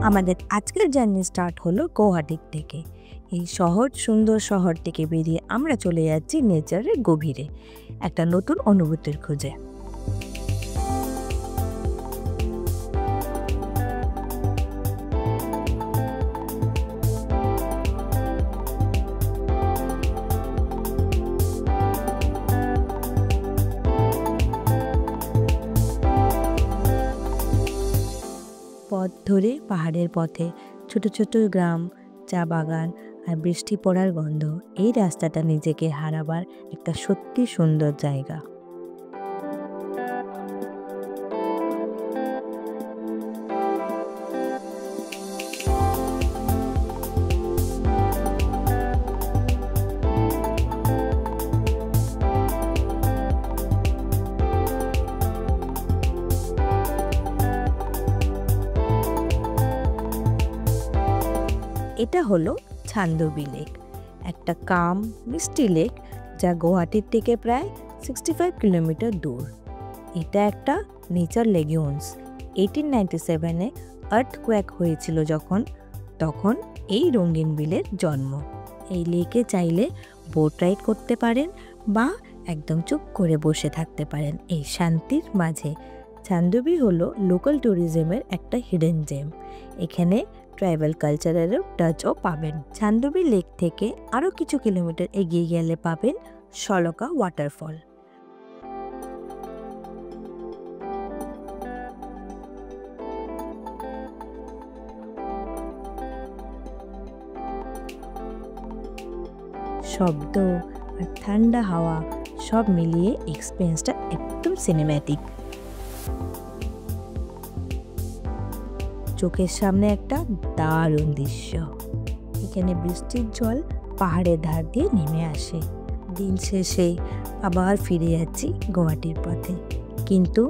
আমাদের আজকের journey start হলো গৌহাটি থেকে। এই সুন্দর শহর থেকে বেরিয়ে আমরা চলে যাচ্ছি নেচারের গভীরে, একটা নতুন অনুভূতির খোঁজে। পথ ধরে পাহাড়ের পথে ছোট ছোট গ্রাম, চা বাগান আর বৃষ্টি পড়ার গন্ধ, এই রাস্তাটা নিজেকে হারাবার একটা সত্যি সুন্দর জায়গা। এটা হলো চান্দোবি লেক, একটা কাম মিষ্টি লেক যা গুয়াহাটির থেকে প্রায় 65 কিলোমিটার দূর। এটা একটা নেচার লেগুনস। 1897-এ আর্থকোয়েক হয়েছিল তখন এই রঙিন বিলের জন্ম। এই লেকে চাইলে বোট রাইড করতে পারেন বা একদম চুপ করে বসে থাকতে পারেন এই শান্তির মাঝে। চান্দোবি হলো লোকাল ট্যুরিজমের একটা হিডেন জেম। এখানে ট্রাইবাল কালচারেরও টাচও পাবেন। চান্দোবি লেক থেকে আরও কিছু কিলোমিটার এগিয়ে গেলে পাবেন শলকা ওয়াটারফল। শব্দ আর ঠান্ডা হাওয়া সব মিলিয়ে এক্সপিরিয়েন্সটা একদম সিনেম্যাটিক। চোখের সামনে একটা দারুণ দৃশ্য। এখানে বৃষ্টির জল পাহাড়ের ধার দিয়ে নেমে আসে। দিন শেষে আবার ফিরে যাচ্ছি গুয়াহাটির পথে, কিন্তু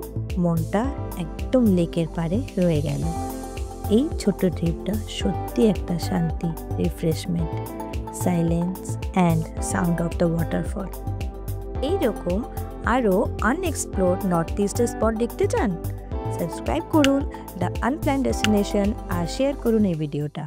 মনটা একদম লেকের পাড়ে রয়ে গেল। এই ছোট্ট ট্রিপটা সত্যি একটা শান্তি, refreshment, silence and sound of the waterfall. এইরকম আরও আনএক্সপ্লোর্ড নর্থ ইস্টের স্পট দেখতে চান? সাবস্ক্রাইব করুন দ্য আনপ্ল্যান্ড ডেস্টিনেশন আর শেয়ার করুন এই ভিডিওটা।